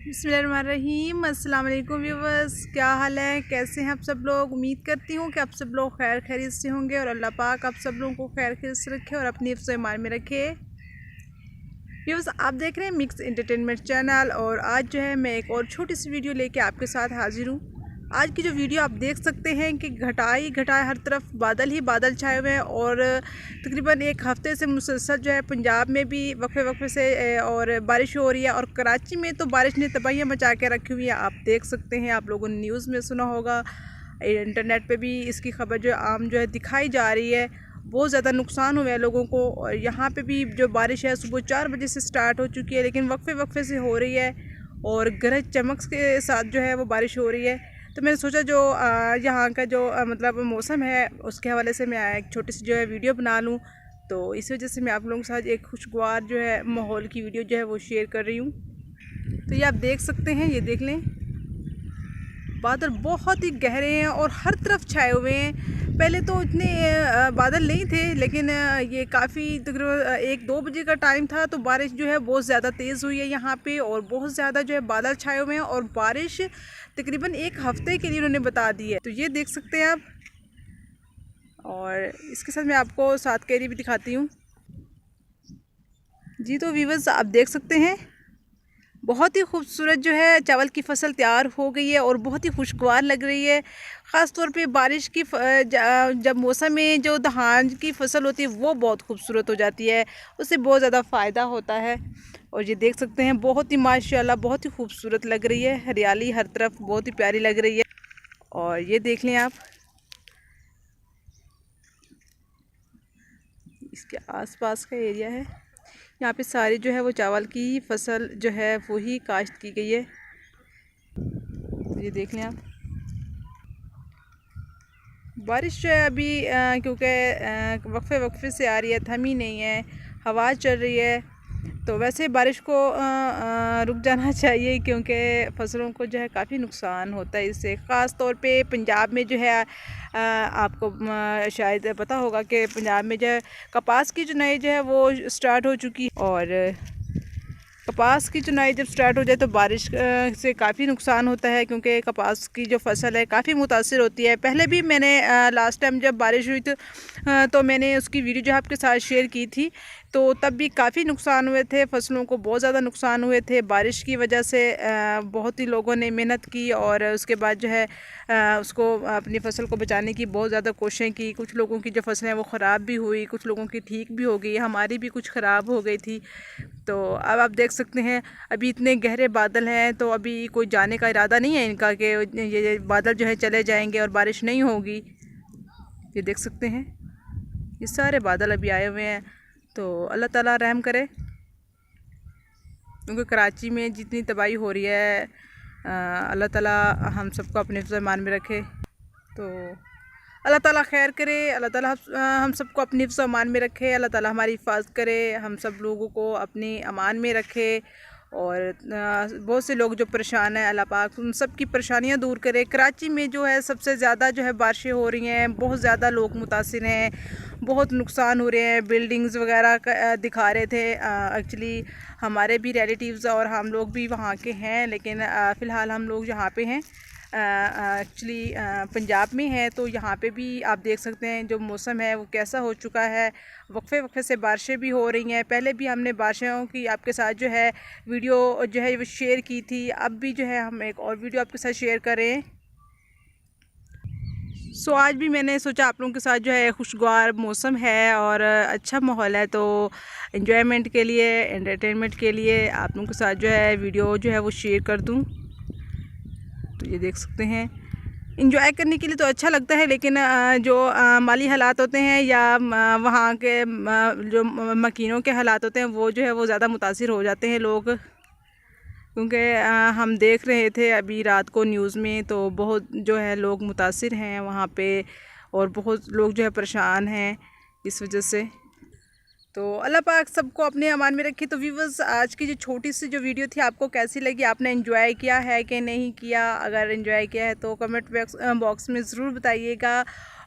बिस्मिल्लाहिर्रहमानिर्रहीम। अस्सलाम वालेकुम व्यूवर्स, क्या हाल है, कैसे हैं आप सब लोग। उम्मीद करती हूँ कि आप सब लोग खैर खैरियत से होंगे और अल्लाह पाक आप सब लोगों को खैर खैरियत से रखे और अपनी हिफ्ज़ ईमान में रखे। व्यूवर्स, आप देख रहे हैं मिक्स एंटरटेनमेंट चैनल और आज जो है मैं एक और छोटी सी वीडियो लेके आपके साथ हाजिर हूँ। आज की जो वीडियो आप देख सकते हैं कि घटाई घटाए हर तरफ बादल ही बादल छाए हुए हैं और तकरीबन एक हफ़्ते से मुसलसल जो है पंजाब में भी वक्फे वक्फे से और बारिश हो रही है और कराची में तो बारिश ने तबाहियाँ मचा के रखी हुई है। आप देख सकते हैं, आप लोगों ने न्यूज़ में सुना होगा, इंटरनेट पे भी इसकी खबर जो आम जो है दिखाई जा रही है। बहुत ज़्यादा नुकसान हुआ है लोगों को। और यहाँ पे भी जो बारिश है सुबह 4 बजे से स्टार्ट हो चुकी है, लेकिन वक्फे वक्फे से हो रही है और गरज चमक के साथ जो है वो बारिश हो रही है। तो मैंने सोचा जो यहाँ का जो मतलब मौसम है उसके हवाले से मैं एक छोटी सी जो है वीडियो बना लूँ। तो इस वजह से मैं आप लोगों के साथ एक खुशगवार जो है माहौल की वीडियो जो है वो शेयर कर रही हूँ। तो ये आप देख सकते हैं, ये देख लें, बादल बहुत ही गहरे हैं और हर तरफ छाए हुए हैं। पहले तो इतने बादल नहीं थे, लेकिन ये काफ़ी तकरीबन 1-2 बजे का टाइम था तो बारिश जो है बहुत ज़्यादा तेज़ हुई है यहाँ पे और बहुत ज़्यादा जो है बादल छाए हुए हैं और बारिश तकरीबन एक हफ़्ते के लिए उन्होंने बता दी है। तो ये देख सकते हैं आप, और इसके साथ मैं आपको साथ कैरी भी दिखाती हूँ जी। तो व्यूअर्स, आप देख सकते हैं बहुत ही खूबसूरत जो है चावल की फसल तैयार हो गई है और बहुत ही खुशगवार लग रही है। ख़ास तौर पे बारिश की जब मौसम में जो धान की फसल होती है वो बहुत खूबसूरत हो जाती है, उससे बहुत ज़्यादा फ़ायदा होता है। और ये देख सकते हैं बहुत ही माशाल्लाह बहुत ही खूबसूरत लग रही है, हरियाली हर तरफ बहुत ही प्यारी लग रही है। और ये देख लें आप, इसके आसपास का एरिया है, यहाँ पे सारी जो है वो चावल की फसल जो है वो ही काश्त की गई है। तो ये देख लें आप, बारिश जो है अभी क्योंकि वक्फे वक्फे से आ रही है, थमी नहीं है, हवा चल रही है, तो वैसे बारिश को रुक जाना चाहिए क्योंकि फसलों को जो है काफ़ी नुकसान होता है इससे। ख़ास तौर पे पंजाब में जो है आपको शायद पता होगा कि पंजाब में जो है कपास की चुनाई जो है वो स्टार्ट हो चुकी है। और कपास की चुनाई जब स्टार्ट हो जाए तो बारिश से काफ़ी नुकसान होता है क्योंकि कपास की जो फसल है काफ़ी मुतासिर होती है। पहले भी मैंने लास्ट टाइम जब बारिश हुई तो मैंने उसकी वीडियो जो आपके साथ शेयर की थी, तो तब भी काफ़ी नुकसान हुए थे, फसलों को बहुत ज़्यादा नुकसान हुए थे बारिश की वजह से। बहुत ही लोगों ने मेहनत की और उसके बाद जो है उसको अपनी फसल को बचाने की बहुत ज़्यादा कोशिशें की। कुछ लोगों की जो फसलें वो ख़राब भी हुई, कुछ लोगों की ठीक भी हो गई, हमारी भी कुछ ख़राब हो गई थी। तो अब आप देख सकते हैं अभी इतने गहरे बादल हैं, तो अभी कोई जाने का इरादा नहीं है इनका कि ये बादल जो है चले जाएंगे और बारिश नहीं होगी। ये देख सकते हैं ये सारे बादल अभी आए हुए हैं। तो अल्लाह ताला रहम करे, क्योंकि कराची में जितनी तबाही हो रही है अल्लाह ताला हम सबको अपने ईमान में रखे। तो अल्लाह ताला खैर करे, अल्लाह ताला हम सबको अपनी ईमान में रखे, अल्लाह ताला हमारी हिफाजत करे, हम सब लोगों को अपनी अमान में रखे। और बहुत से लोग जो परेशान हैं, अल्लाह पाक उन सब की परेशानियां दूर करे। कराची में जो है सबसे ज़्यादा जो है बारिशें हो रही हैं, बहुत ज़्यादा लोग मुतासिर हैं, बहुत नुकसान हो रहे हैं। बिल्डिंग्स वगैरह दिखा रहे थे, एक्चुअली हमारे भी रिलेटिव्स और हम लोग भी वहाँ के हैं, लेकिन फ़िलहाल हम लोग यहाँ पे हैं, एक्चुअली पंजाब में है। तो यहाँ पे भी आप देख सकते हैं जो मौसम है वो कैसा हो चुका है, वक्फे वक्फे से बारिशें भी हो रही हैं। पहले भी हमने बारिशों की आपके साथ जो है वीडियो जो है वो शेयर की थी, अब भी जो है हम एक और वीडियो आपके साथ शेयर करें। सो आज भी मैंने सोचा आप लोगों के साथ जो है खुशगवार मौसम है और अच्छा माहौल है, तो एंजॉयमेंट के लिए, एंटरटेनमेंट के लिए आप लोगों के साथ जो है वीडियो जो है वो शेयर कर दूं। तो ये देख सकते हैं, इंजॉय करने के लिए तो अच्छा लगता है, लेकिन जो माली हालात होते हैं या वहाँ के जो मकीनों के हालात होते हैं वो जो है वो ज़्यादा मुतासिर हो जाते हैं लोग। क्योंकि हम देख रहे थे अभी रात को न्यूज़ में, तो बहुत जो है लोग मुतासिर हैं वहाँ पे और बहुत लोग जो है परेशान हैं इस वजह से। तो अल्लाह पाक सबको अपने अमान में रखे। तो व्यूवर्स, आज की जो छोटी सी जो वीडियो थी आपको कैसी लगी, आपने एंजॉय किया है कि नहीं किया? अगर एंजॉय किया है तो कमेंट बॉक्स में ज़रूर बताइएगा।